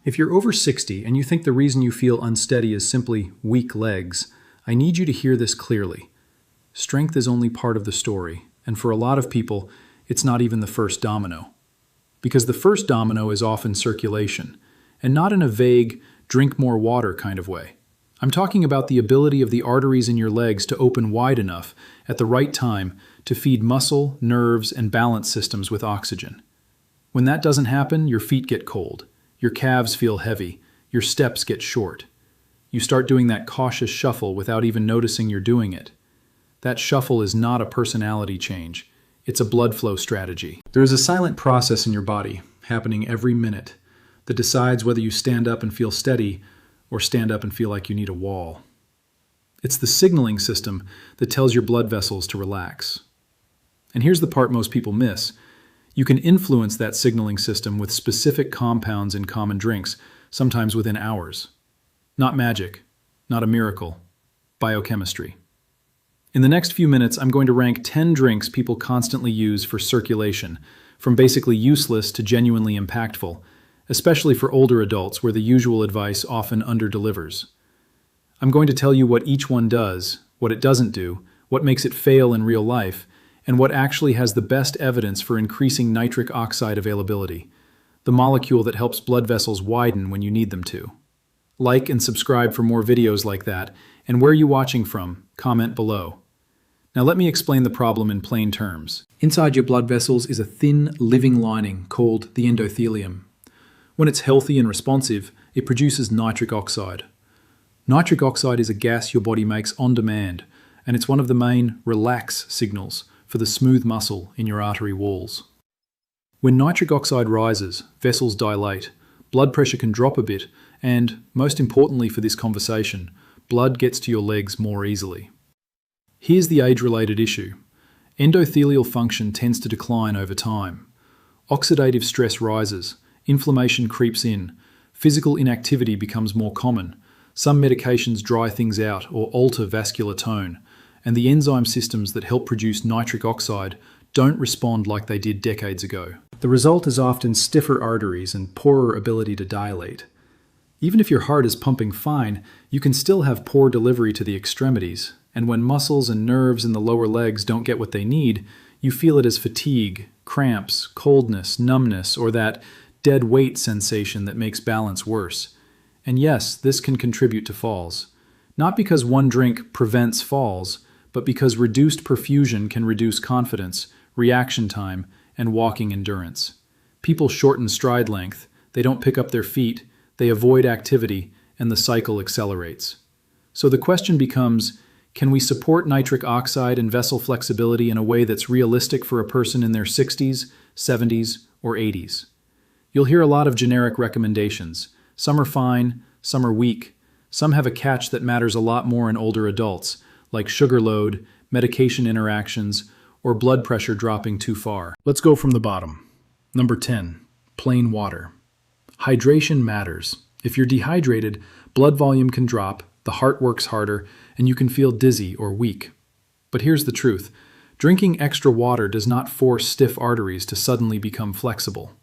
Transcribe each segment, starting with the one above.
If you're over 60 and you think the reason you feel unsteady is simply weak legs, I need you to hear this clearly. Strength is only part of the story, and for a lot of people, it's not even the first domino. Because the first domino is often circulation, and not in a vague, drink more water kind of way. I'm talking about the ability of the arteries in your legs to open wide enough at the right time to feed muscle, nerves, and balance systems with oxygen. When that doesn't happen, your feet get cold, your calves feel heavy, your steps get short. You start doing that cautious shuffle without even noticing you're doing it. That shuffle is not a personality change. It's a blood flow strategy. There is a silent process in your body, happening every minute, that decides whether you stand up and feel steady or stand up and feel like you need a wall. It's the signaling system that tells your blood vessels to relax. And here's the part most people miss. You can influence that signaling system with specific compounds in common drinks, sometimes within hours. Not magic, not a miracle, biochemistry. In the next few minutes, I'm going to rank 10 drinks people constantly use for circulation, from basically useless to genuinely impactful, especially for older adults where the usual advice often underdelivers. I'm going to tell you what each one does, what it doesn't do, what makes it fail in real life, and what actually has the best evidence for increasing nitric oxide availability, the molecule that helps blood vessels widen when you need them to. Like and subscribe for more videos like that, and where are you watching from? Comment below. Now let me explain the problem in plain terms. Inside your blood vessels is a thin, living lining called the endothelium. When it's healthy and responsive, it produces nitric oxide. Nitric oxide is a gas your body makes on demand, and it's one of the main relax signals for the smooth muscle in your artery walls. When nitric oxide rises, vessels dilate, blood pressure can drop a bit, and, most importantly for this conversation, blood gets to your legs more easily. Here's the age-related issue. Endothelial function tends to decline over time. Oxidative stress rises, inflammation creeps in, physical inactivity becomes more common, some medications dry things out or alter vascular tone, and the enzyme systems that help produce nitric oxide don't respond like they did decades ago. The result is often stiffer arteries and poorer ability to dilate. Even if your heart is pumping fine, you can still have poor delivery to the extremities, and when muscles and nerves in the lower legs don't get what they need, you feel it as fatigue, cramps, coldness, numbness, or that dead weight sensation that makes balance worse. And yes, this can contribute to falls. Not because one drink prevents falls, but because reduced perfusion can reduce confidence, reaction time, and walking endurance. People shorten stride length, they don't pick up their feet, they avoid activity, and the cycle accelerates. So the question becomes, can we support nitric oxide and vessel flexibility in a way that's realistic for a person in their 60s, 70s, or 80s? You'll hear a lot of generic recommendations. Some are fine, some are weak. Some have a catch that matters a lot more in older adults, like sugar load, medication interactions, or blood pressure dropping too far. Let's go from the bottom. Number 10, plain water. Hydration matters. If you're dehydrated, blood volume can drop, the heart works harder, and you can feel dizzy or weak. But here's the truth. Drinking extra water does not force stiff arteries to suddenly become flexible.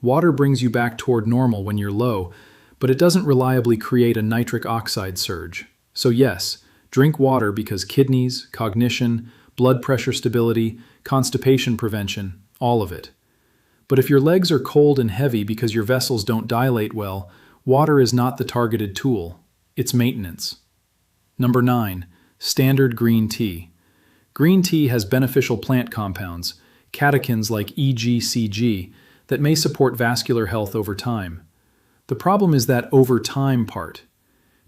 Water brings you back toward normal when you're low, but it doesn't reliably create a nitric oxide surge. So yes, drink water because kidneys, cognition, blood pressure stability, constipation prevention, all of it. But if your legs are cold and heavy because your vessels don't dilate well, water is not the targeted tool. It's maintenance. Number 9, standard green tea. Green tea has beneficial plant compounds, catechins like EGCG, that may support vascular health over time. The problem is that over time part.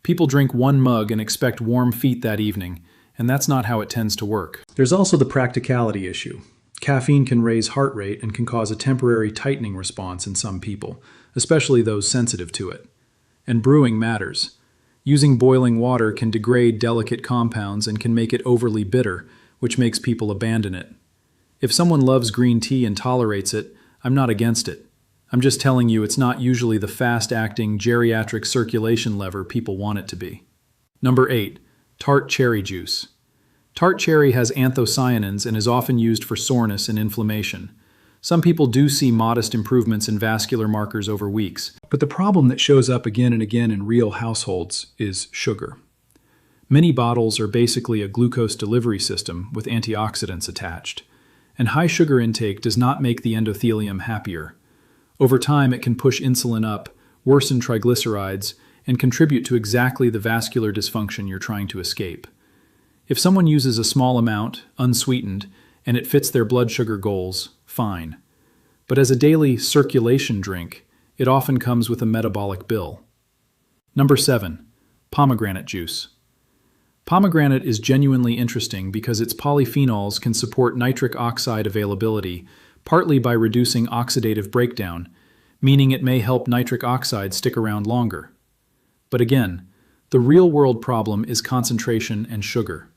People drink one mug and expect warm feet that evening, and that's not how it tends to work. There's also the practicality issue. Caffeine can raise heart rate and can cause a temporary tightening response in some people, especially those sensitive to it. And brewing matters. Using boiling water can degrade delicate compounds and can make it overly bitter, which makes people abandon it. If someone loves green tea and tolerates it, I'm not against it. I'm just telling you it's not usually the fast-acting geriatric circulation lever people want it to be. Number 8, tart cherry juice. Tart cherry has anthocyanins and is often used for soreness and inflammation. Some people do see modest improvements in vascular markers over weeks, but the problem that shows up again and again in real households is sugar. Many bottles are basically a glucose delivery system with antioxidants attached, and high sugar intake does not make the endothelium happier. Over time, it can push insulin up, worsen triglycerides, and contribute to exactly the vascular dysfunction you're trying to escape. If someone uses a small amount, unsweetened, and it fits their blood sugar goals, fine. But as a daily circulation drink, it often comes with a metabolic bill. Number 7. Pomegranate juice. Pomegranate is genuinely interesting because its polyphenols can support nitric oxide availability, partly by reducing oxidative breakdown, meaning it may help nitric oxide stick around longer. But again, the real-world problem is concentration and sugar.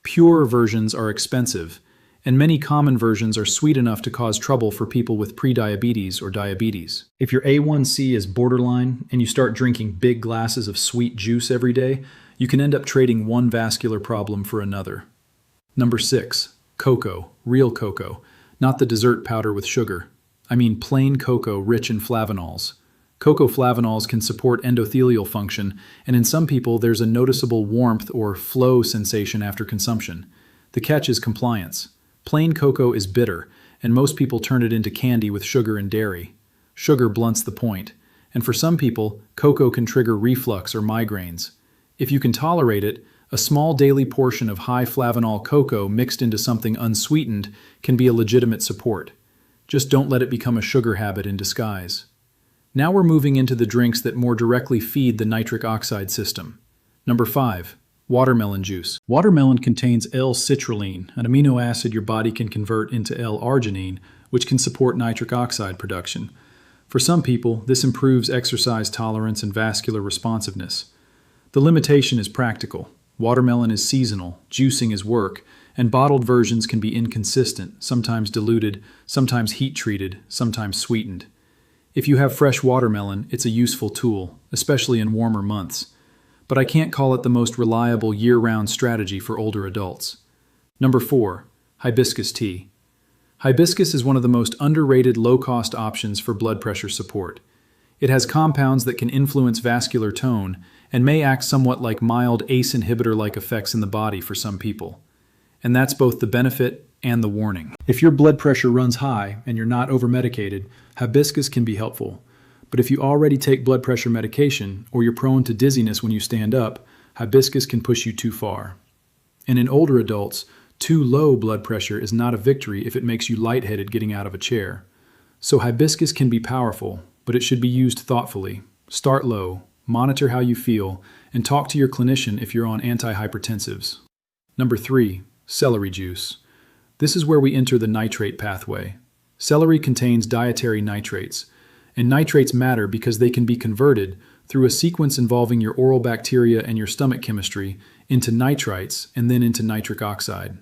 Pure versions are expensive, and many common versions are sweet enough to cause trouble for people with prediabetes or diabetes. If your A1C is borderline and you start drinking big glasses of sweet juice every day, you can end up trading one vascular problem for another. Number 6. Cocoa, real cocoa, not the dessert powder with sugar. I mean plain cocoa rich in flavanols. Cocoa flavanols can support endothelial function, and in some people there's a noticeable warmth or flow sensation after consumption. The catch is compliance. Plain cocoa is bitter, and most people turn it into candy with sugar and dairy. Sugar blunts the point, and for some people, cocoa can trigger reflux or migraines. If you can tolerate it, a small daily portion of high flavanol cocoa mixed into something unsweetened can be a legitimate support. Just don't let it become a sugar habit in disguise. Now we're moving into the drinks that more directly feed the nitric oxide system. Number 5. Watermelon juice. Watermelon contains L-citrulline, an amino acid your body can convert into L-arginine, which can support nitric oxide production. For some people, this improves exercise tolerance and vascular responsiveness. The limitation is practical. Watermelon is seasonal, juicing is work, and bottled versions can be inconsistent, sometimes diluted, sometimes heat-treated, sometimes sweetened. If you have fresh watermelon, it's a useful tool, especially in warmer months. But I can't call it the most reliable year-round strategy for older adults. Number 4. Hibiscus tea. Hibiscus is one of the most underrated low-cost options for blood pressure support. It has compounds that can influence vascular tone and may act somewhat like mild ACE inhibitor-like effects in the body for some people. And that's both the benefit and the warning. If your blood pressure runs high and you're not over-medicated, hibiscus can be helpful. But if you already take blood pressure medication or you're prone to dizziness when you stand up, hibiscus can push you too far. And in older adults, too low blood pressure is not a victory if it makes you lightheaded getting out of a chair. So hibiscus can be powerful, but it should be used thoughtfully. Start low, monitor how you feel, and talk to your clinician if you're on antihypertensives. Number 3. Celery juice. This is where we enter the nitrate pathway. Celery contains dietary nitrates, and nitrates matter because they can be converted through a sequence involving your oral bacteria and your stomach chemistry into nitrites and then into nitric oxide.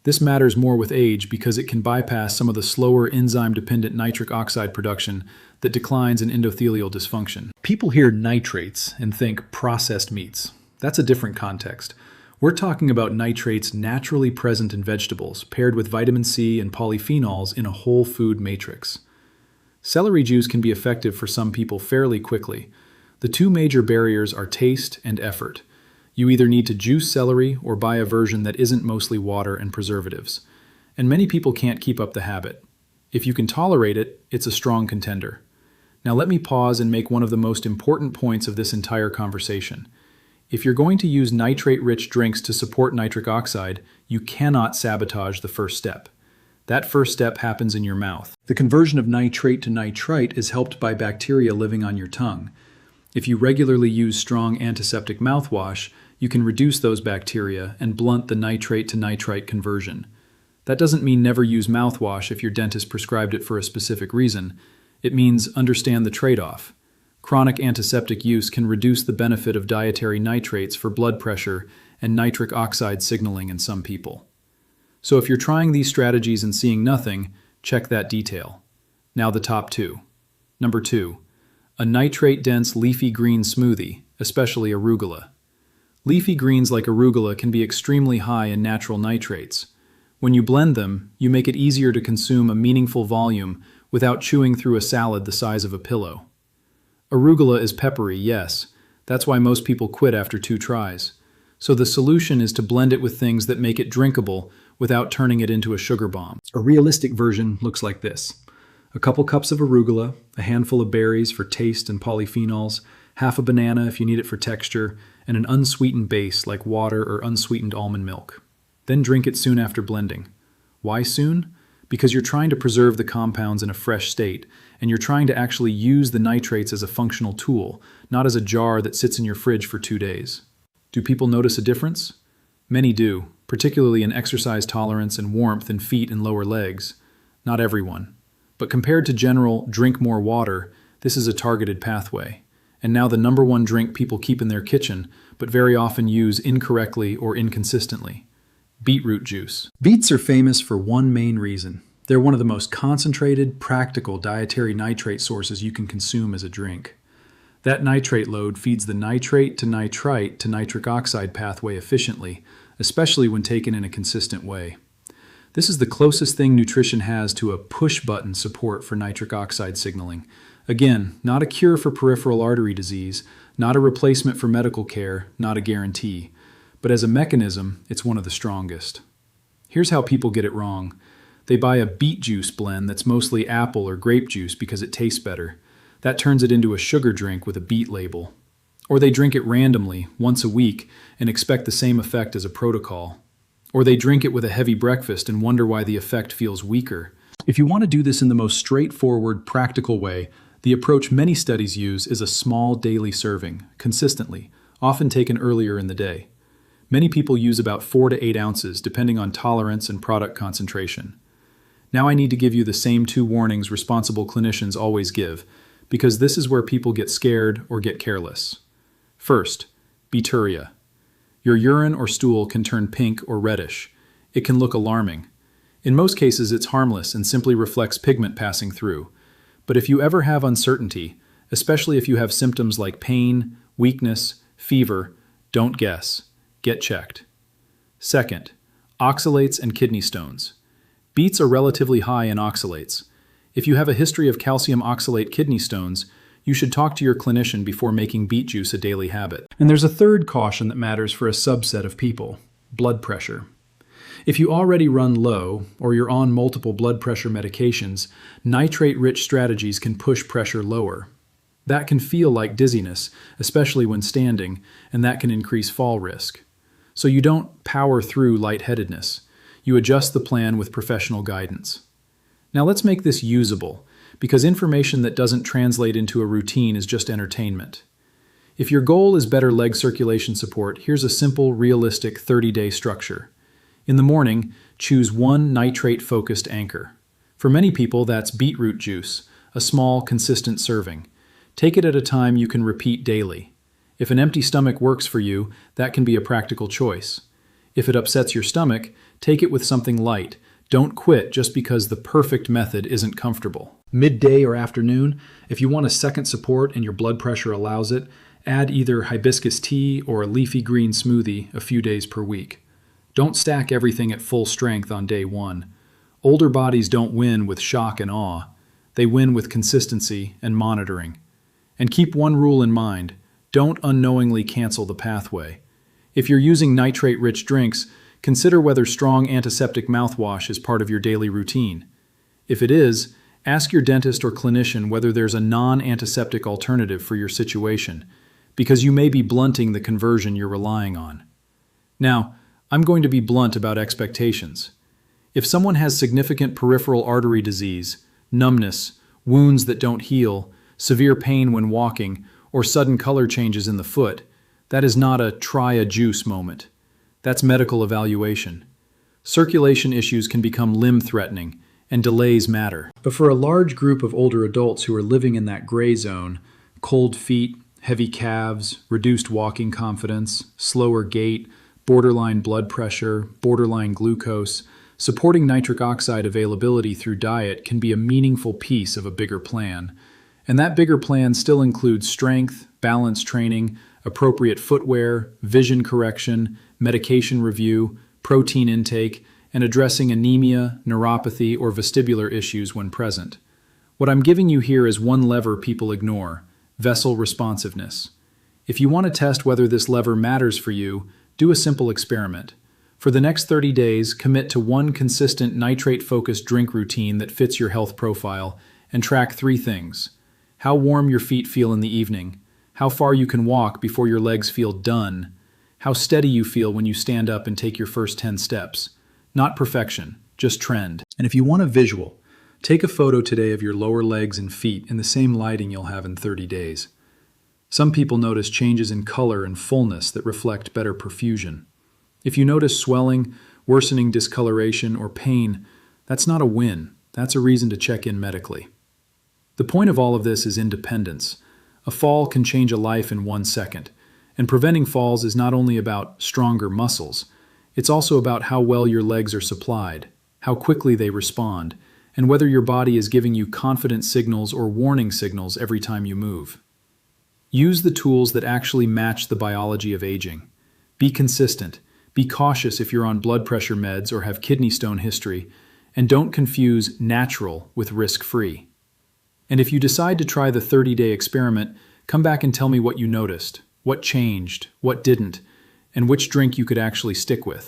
This matters more with age because it can bypass some of the slower enzyme-dependent nitric oxide production that declines in endothelial dysfunction. People hear nitrates and think processed meats. That's a different context. We're talking about nitrates naturally present in vegetables, paired with vitamin C and polyphenols in a whole food matrix. Celery juice can be effective for some people fairly quickly. The two major barriers are taste and effort. You either need to juice celery or buy a version that isn't mostly water and preservatives. And many people can't keep up the habit. If you can tolerate it, it's a strong contender. Now let me pause and make one of the most important points of this entire conversation. If you're going to use nitrate-rich drinks to support nitric oxide, you cannot sabotage the first step. That first step happens in your mouth. The conversion of nitrate to nitrite is helped by bacteria living on your tongue. If you regularly use strong antiseptic mouthwash, you can reduce those bacteria and blunt the nitrate to nitrite conversion. That doesn't mean never use mouthwash if your dentist prescribed it for a specific reason. It means understand the trade-off. Chronic antiseptic use can reduce the benefit of dietary nitrates for blood pressure and nitric oxide signaling in some people. So if you're trying these strategies and seeing nothing, check that detail. Now the top 2. Number 2. A nitrate-dense leafy green smoothie, especially arugula. Leafy greens like arugula can be extremely high in natural nitrates. When you blend them, you make it easier to consume a meaningful volume without chewing through a salad the size of a pillow. Arugula is peppery, yes. That's why most people quit after 2 tries. So the solution is to blend it with things that make it drinkable without turning it into a sugar bomb. A realistic version looks like this. A couple cups of arugula, a handful of berries for taste and polyphenols, half a banana if you need it for texture, and an unsweetened base like water or unsweetened almond milk. Then drink it soon after blending. Why soon? Because you're trying to preserve the compounds in a fresh state, and you're trying to actually use the nitrates as a functional tool, not as a jar that sits in your fridge for 2 days. Do people notice a difference? Many do, particularly in exercise tolerance and warmth in feet and lower legs. Not everyone. But compared to general drink more water, this is a targeted pathway. And now the #1 drink people keep in their kitchen, but very often use incorrectly or inconsistently. Beetroot juice. Beets are famous for one main reason. They're one of the most concentrated, practical dietary nitrate sources you can consume as a drink. That nitrate load feeds the nitrate to nitrite to nitric oxide pathway efficiently, especially when taken in a consistent way. This is the closest thing nutrition has to a push-button support for nitric oxide signaling. Again, not a cure for peripheral artery disease, not a replacement for medical care, not a guarantee. But as a mechanism, it's one of the strongest. Here's how people get it wrong. They buy a beet juice blend that's mostly apple or grape juice because it tastes better. That turns it into a sugar drink with a beet label. Or they drink it randomly, once a week, and expect the same effect as a protocol. Or they drink it with a heavy breakfast and wonder why the effect feels weaker. If you want to do this in the most straightforward, practical way, the approach many studies use is a small daily serving, consistently, often taken earlier in the day. Many people use about 4 to 8 ounces, depending on tolerance and product concentration. Now I need to give you the same 2 warnings responsible clinicians always give, because this is where people get scared or get careless. First, bituria. Your urine or stool can turn pink or reddish. It can look alarming. In most cases, it's harmless and simply reflects pigment passing through. But if you ever have uncertainty, especially if you have symptoms like pain, weakness, fever, don't guess. Get checked. Second, oxalates and kidney stones. Beets are relatively high in oxalates. If you have a history of calcium oxalate kidney stones, you should talk to your clinician before making beet juice a daily habit. And there's a third caution that matters for a subset of people: blood pressure. If you already run low, or you're on multiple blood pressure medications, nitrate-rich strategies can push pressure lower. That can feel like dizziness, especially when standing, and that can increase fall risk. So you don't power through lightheadedness. You adjust the plan with professional guidance. Now let's make this usable, because information that doesn't translate into a routine is just entertainment. If your goal is better leg circulation support, here's a simple, realistic 30-day structure. In the morning, choose one nitrate-focused anchor. For many people, that's beetroot juice, a small, consistent serving. Take it at a time you can repeat daily. If an empty stomach works for you, that can be a practical choice. If it upsets your stomach, take it with something light. Don't quit just because the perfect method isn't comfortable. Midday or afternoon, if you want a second support and your blood pressure allows it, add either hibiscus tea or a leafy green smoothie a few days per week. Don't stack everything at full strength on day 1. Older bodies don't win with shock and awe. They win with consistency and monitoring. And keep one rule in mind: don't unknowingly cancel the pathway. If you're using nitrate-rich drinks, consider whether strong antiseptic mouthwash is part of your daily routine. If it is, ask your dentist or clinician whether there's a non-antiseptic alternative for your situation, because you may be blunting the conversion you're relying on. Now, I'm going to be blunt about expectations. If someone has significant peripheral artery disease, numbness, wounds that don't heal, severe pain when walking, or sudden color changes in the foot, that is not a try a juice moment. That's medical evaluation. Circulation issues can become limb-threatening, and delays matter. But for a large group of older adults who are living in that gray zone, cold feet, heavy calves, reduced walking confidence, slower gait, borderline blood pressure, borderline glucose, supporting nitric oxide availability through diet can be a meaningful piece of a bigger plan. And that bigger plan still includes strength, balance training, appropriate footwear, vision correction, medication review, protein intake, and addressing anemia, neuropathy, or vestibular issues when present. What I'm giving you here is one lever people ignore: vessel responsiveness. If you want to test whether this lever matters for you, do a simple experiment. For the next 30 days, commit to one consistent nitrate-focused drink routine that fits your health profile, and track 3 things: how warm your feet feel in the evening, how far you can walk before your legs feel done, how steady you feel when you stand up and take your first 10 steps. Not perfection, just trend. And if you want a visual, take a photo today of your lower legs and feet in the same lighting you'll have in 30 days. Some people notice changes in color and fullness that reflect better perfusion. If you notice swelling, worsening discoloration, or pain, that's not a win. That's a reason to check in medically. The point of all of this is independence. A fall can change a life in 1 second, and preventing falls is not only about stronger muscles, it's also about how well your legs are supplied, how quickly they respond, and whether your body is giving you confident signals or warning signals every time you move. Use the tools that actually match the biology of aging. Be consistent. Be cautious if you're on blood pressure meds or have kidney stone history, and don't confuse natural with risk-free. And if you decide to try the 30-day experiment, come back and tell me what you noticed, what changed, what didn't, and which drink you could actually stick with.